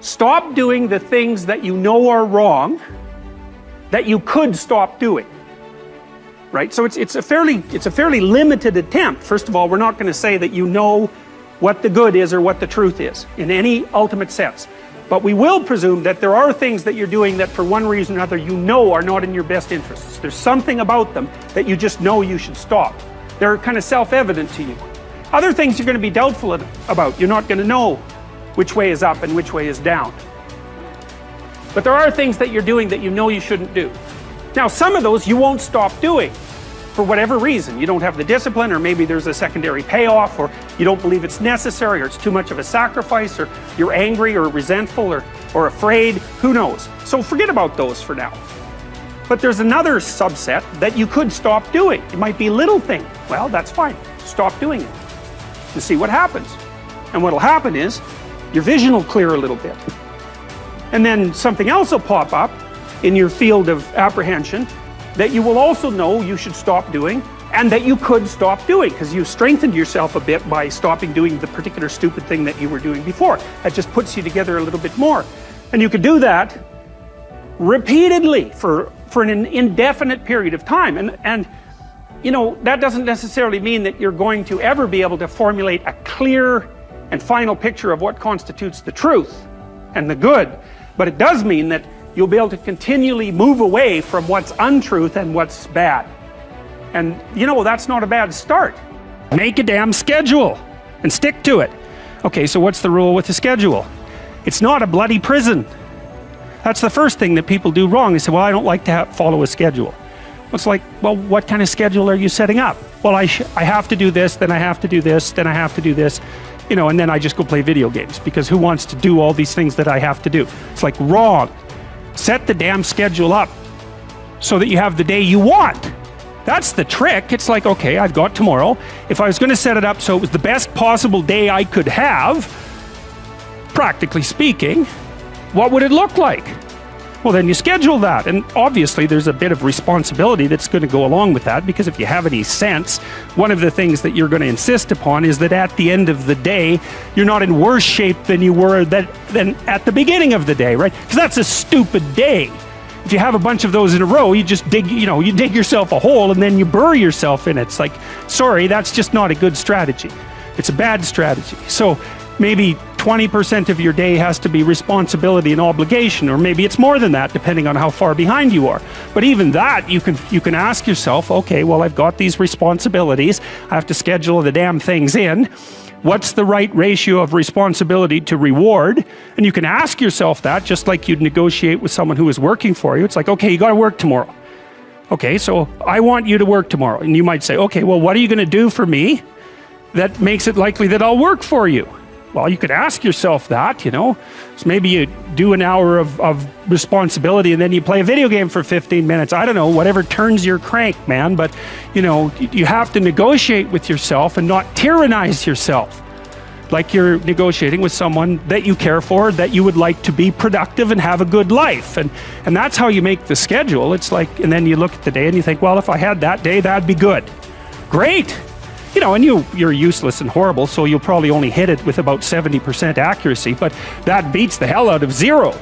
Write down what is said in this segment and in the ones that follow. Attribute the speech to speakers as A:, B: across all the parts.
A: Stop doing the things that you know are wrong that you could stop doing. Right? So it's a fairly limited attempt. First of all, we're not going to say that you know what the good is or what the truth is in any ultimate sense. But we will presume that there are things that you're doing that for one reason or another you know are not in your best interests. There's something about them that you just know you should stop. They're kind of self-evident to you. Other things you're going to be doubtful about. You're not going to know which way is up and which way is down. But there are things that you're doing that you know you shouldn't do. Now, some of those you won't stop doing for whatever reason. You don't have the discipline, or maybe there's a secondary payoff, or you don't believe it's necessary, or it's too much of a sacrifice, or you're angry or resentful or afraid. Who knows? So forget about those for now. But there's another subset that you could stop doing. It might be a little thing. Well, that's fine. Stop doing it and see what happens. And what'll happen is your vision will clear a little bit. And then something else will pop up in your field of apprehension that you will also know you should stop doing, and that you could stop doing, because you strengthened yourself a bit by stopping doing the particular stupid thing that you were doing before. That just puts you together a little bit more. And you could do that repeatedly for an indefinite period of time. And you know, that doesn't necessarily mean that you're going to ever be able to formulate a clear and final picture of what constitutes the truth and the good. But it does mean that you'll be able to continually move away from what's untruth and what's bad. And you know, that's not a bad start. Make a damn schedule and stick to it. Okay, so what's the rule with the schedule? It's not a bloody prison. That's the first thing that people do wrong. They say, well, I don't like to follow a schedule. It's like, well, what kind of schedule are you setting up? Well, I have to do this, then I have to do this, then I have to do this, you know, and then I just go play video games, because who wants to do all these things that I have to do? It's like, wrong. Set the damn schedule up so that you have the day you want. That's the trick. It's like, okay, I've got tomorrow. If I was going to set it up so it was the best possible day I could have, practically speaking, what would it look like? Well, then you schedule that. And obviously there's a bit of responsibility that's going to go along with that, because if you have any sense, one of the things that you're going to insist upon is that at the end of the day, you're not in worse shape than you were than at the beginning of the day, right? Because that's a stupid day. If you have a bunch of those in a row, you just dig, you know, you dig yourself a hole and then you bury yourself in it. It's like, sorry, that's just not a good strategy. It's a bad strategy. So maybe 20% of your day has to be responsibility and obligation, or maybe it's more than that, depending on how far behind you are. But even that, you can ask yourself, okay, well, I've got these responsibilities. I have to schedule the damn things in. What's the right ratio of responsibility to reward? And you can ask yourself that, just like you'd negotiate with someone who is working for you. It's like, okay, you got to work tomorrow. Okay, so I want you to work tomorrow. And you might say, okay, well, what are you going to do for me that makes it likely that I'll work for you? Well, you could ask yourself that, you know. So maybe you do an hour of responsibility and then you play a video game for 15 minutes. I don't know, whatever turns your crank, man. But, you know, you have to negotiate with yourself and not tyrannize yourself. Like you're negotiating with someone that you care for, that you would like to be productive and have a good life. And that's how you make the schedule. It's like, and then you look at the day and you think, well, if I had that day, that'd be good. Great. You know, and you're useless and horrible, so you'll probably only hit it with about 70% accuracy, but that beats the hell out of 0,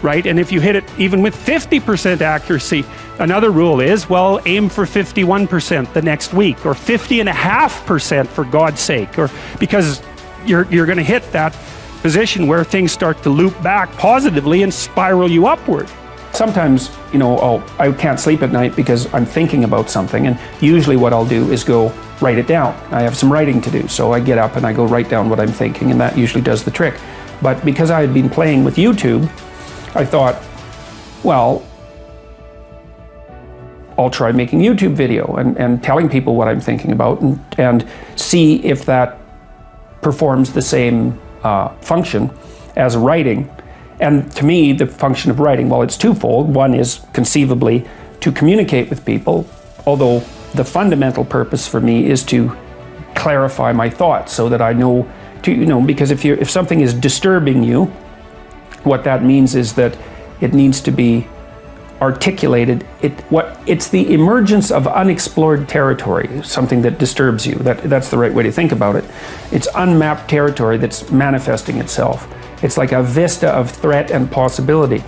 A: right? And if you hit it even with 50% accuracy, another rule is, well, aim for 51% the next week, or 50.5% for God's sake, or because you're going to hit that position where things start to loop back positively and spiral you upward. Sometimes, you know, I can't sleep at night because I'm thinking about something, and usually what I'll do is go write it down. I have some writing to do, so I get up and I go write down what I'm thinking, and that usually does the trick. But because I had been playing with YouTube, I thought, well, I'll try making YouTube video and telling people what I'm thinking about, and see if that performs the same function as writing. And to me, the function of writing, well, it's twofold. One is conceivably to communicate with people, although the fundamental purpose for me is to clarify my thoughts so that I know to, you know, because if something is disturbing you, what that means is that it needs to be articulated. It's the emergence of unexplored territory, something that disturbs you. That's the right way to think about it. It's unmapped territory that's manifesting itself. It's like a vista of threat and possibility.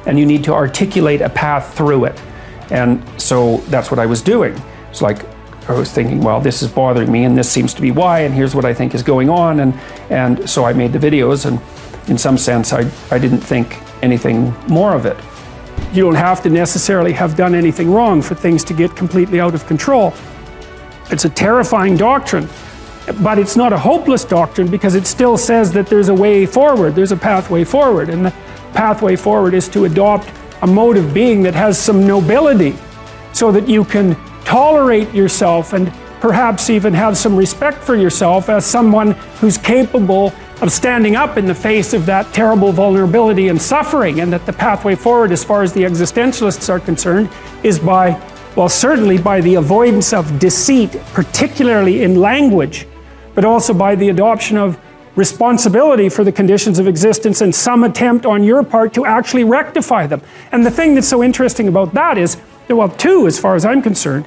A: And you need to articulate a path through it. And so that's what I was doing. It's like, I was thinking, well, this is bothering me and this seems to be why, and here's what I think is going on. And so I made the videos, and in some sense, I didn't think anything more of it. You don't have to necessarily have done anything wrong for things to get completely out of control. It's a terrifying doctrine, but it's not a hopeless doctrine because it still says that there's a way forward, there's a pathway forward, and the pathway forward is to adopt a mode of being that has some nobility so that you can tolerate yourself and perhaps even have some respect for yourself as someone who's capable of standing up in the face of that terrible vulnerability and suffering, and that the pathway forward, as far as the existentialists are concerned, is by, well, certainly by the avoidance of deceit, particularly in language, but also by the adoption of responsibility for the conditions of existence and some attempt on your part to actually rectify them. And the thing that's so interesting about that is, well, two, as far as I'm concerned,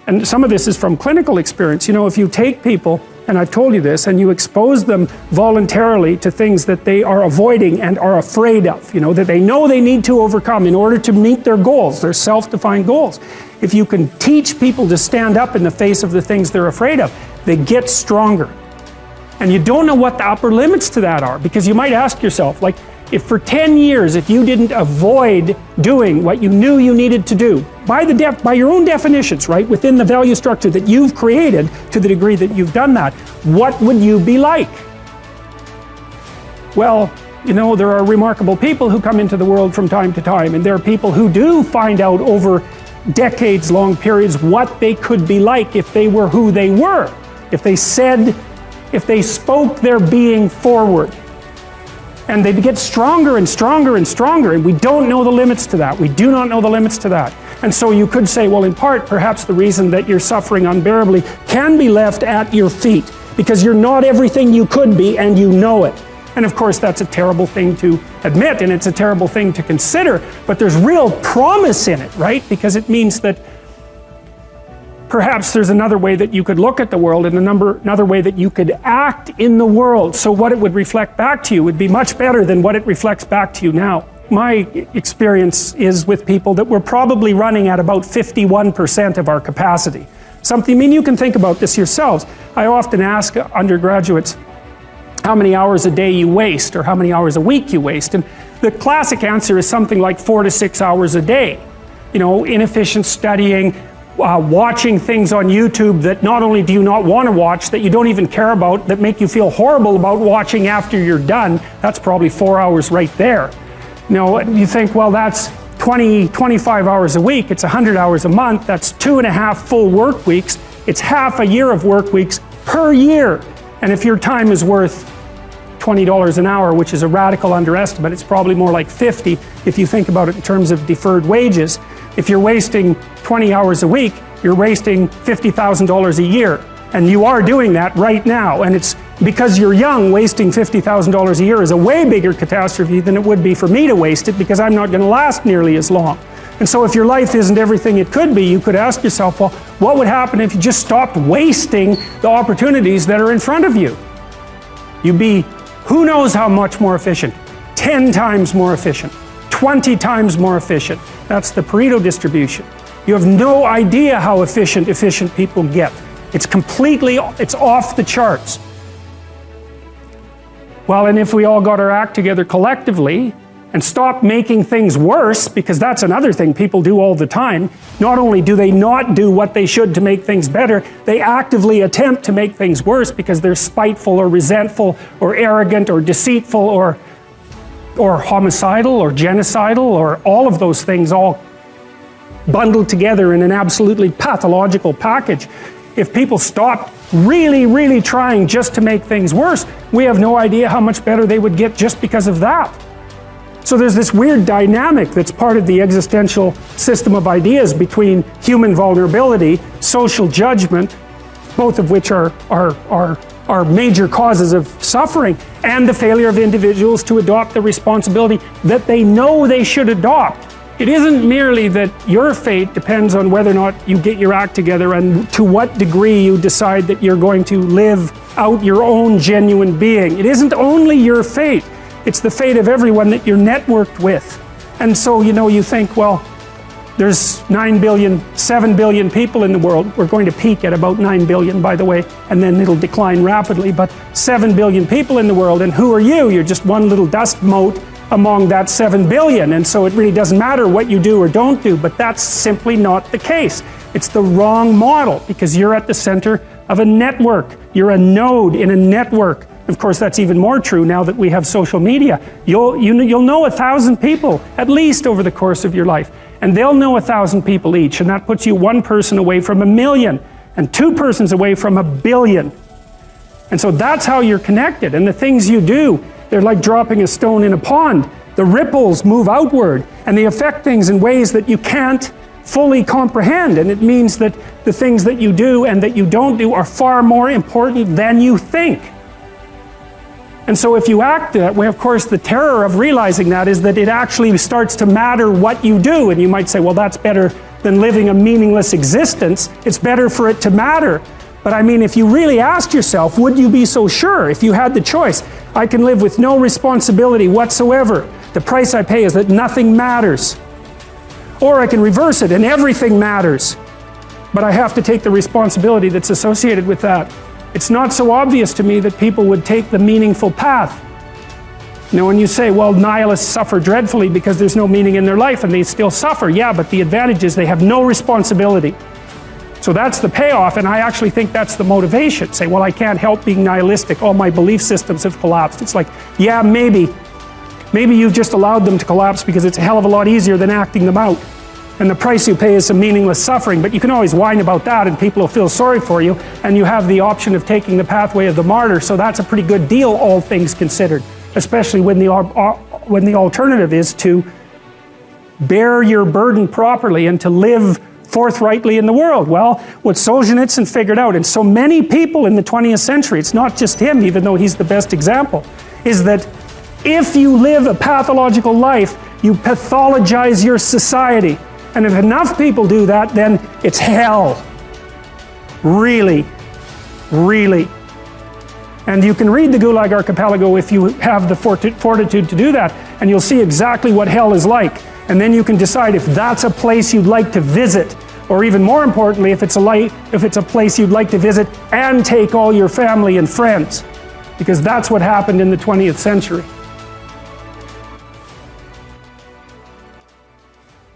A: and some of this is from clinical experience, you know, if you take people, and I've told you this, and you expose them voluntarily to things that they are avoiding and are afraid of, you know, that they know they need to overcome in order to meet their goals, their self-defined goals. If you can teach people to stand up in the face of the things they're afraid of, they get stronger. And you don't know what the upper limits to that are, because you might ask yourself, like, if for 10 years, if you didn't avoid doing what you knew you needed to do, by your own definitions, right, within the value structure that you've created, to the degree that you've done that, what would you be like? Well, you know, there are remarkable people who come into the world from time to time, and there are people who do find out over decades-long periods what they could be like if they were who they were, if they spoke their being forward. And they get stronger and stronger and stronger, and we don't know the limits to that. We do not know the limits to that. And so you could say, well, in part, perhaps the reason that you're suffering unbearably can be left at your feet, because you're not everything you could be, and you know it. And of course, that's a terrible thing to admit, and it's a terrible thing to consider, but there's real promise in it, right? Because it means that perhaps there's another way that you could look at the world, and another way that you could act in the world. So what it would reflect back to you would be much better than what it reflects back to you now. My experience is with people that we're probably running at about 51% of our capacity. I mean, you can think about this yourselves. I often ask undergraduates how many hours a day you waste, or how many hours a week you waste. And the classic answer is something like 4 to 6 hours a day. You know, inefficient studying, watching things on YouTube that not only do you not want to watch, that you don't even care about, that make you feel horrible about watching after you're done. That's probably 4 hours right there. You know, you think, well, that's 25 hours a week, it's 100 hours a month, that's 2.5 full work weeks, it's half a year of work weeks per year. And if your time is worth $20 an hour, which is a radical underestimate, it's probably more like 50 if you think about it in terms of deferred wages. If you're wasting 20 hours a week, you're wasting $50,000 a year. And you are doing that right now. And it's because you're young, wasting $50,000 a year is a way bigger catastrophe than it would be for me to waste it, because I'm not going to last nearly as long. And so if your life isn't everything it could be, you could ask yourself, well, what would happen if you just stopped wasting the opportunities that are in front of you? You'd be who knows how much more efficient, 10 times more efficient, 20 times more efficient. That's the Pareto distribution. You have no idea how efficient people get. It's off the charts. Well, and if we all got our act together collectively and stopped making things worse, because that's another thing people do all the time, not only do they not do what they should to make things better, they actively attempt to make things worse because they're spiteful or resentful or arrogant or deceitful or homicidal or genocidal, or all of those things all bundled together in an absolutely pathological package. If people stopped really, really trying just to make things worse, we have no idea how much better they would get just because of that. So there's this weird dynamic that's part of the existential system of ideas between human vulnerability, social judgment, both of which are major causes of suffering, and the failure of individuals to adopt the responsibility that they know they should adopt. It isn't merely that your fate depends on whether or not you get your act together and to what degree you decide that you're going to live out your own genuine being. It isn't only your fate. It's the fate of everyone that you're networked with. And so, you know, you think, well, there's 9 billion, 7 billion people in the world. We're going to peak at about 9 billion, by the way, and then it'll decline rapidly, but 7 billion people in the world, and who are you? You're just one little dust mote among that 7 billion, and so it really doesn't matter what you do or don't do, but that's simply not the case. It's the wrong model, because you're at the center of a network. You're a node in a network. Of course, that's even more true now that we have social media. You'll know 1,000 people, at least over the course of your life. And they'll know 1,000 people each, and that puts you one person away from 1 million, and 2 persons away from 1 billion. And so that's how you're connected, and the things you do, they're like dropping a stone in a pond. The ripples move outward, and they affect things in ways that you can't fully comprehend, and it means that the things that you do and that you don't do are far more important than you think. And so if you act that way, of course, the terror of realizing that is that it actually starts to matter what you do. And you might say, well, that's better than living a meaningless existence. It's better for it to matter. But I mean, if you really asked yourself, would you be so sure if you had the choice? I can live with no responsibility whatsoever. The price I pay is that nothing matters. Or I can reverse it and everything matters. But I have to take the responsibility that's associated with that. It's not so obvious to me that people would take the meaningful path. You know, when you say, well, nihilists suffer dreadfully because there's no meaning in their life, and they still suffer. Yeah, but the advantage is they have no responsibility. So that's the payoff, and I actually think that's the motivation. Say, well, I can't help being nihilistic. All my belief systems have collapsed. It's like, yeah, maybe. Maybe you've just allowed them to collapse because it's a hell of a lot easier than acting them out. And the price you pay is some meaningless suffering, but you can always whine about that and people will feel sorry for you, and you have the option of taking the pathway of the martyr, so that's a pretty good deal, all things considered, especially when the alternative is to bear your burden properly and to live forthrightly in the world. Well, what Solzhenitsyn figured out, and so many people in the 20th century, it's not just him, even though he's the best example, is that if you live a pathological life, you pathologize your society. And if enough people do that, then it's hell. Really, really. And you can read the Gulag Archipelago if you have the fortitude to do that, and you'll see exactly what hell is like. And then you can decide if that's a place you'd like to visit, or even more importantly, if it's a place you'd like to visit and take all your family and friends. Because that's what happened in the 20th century.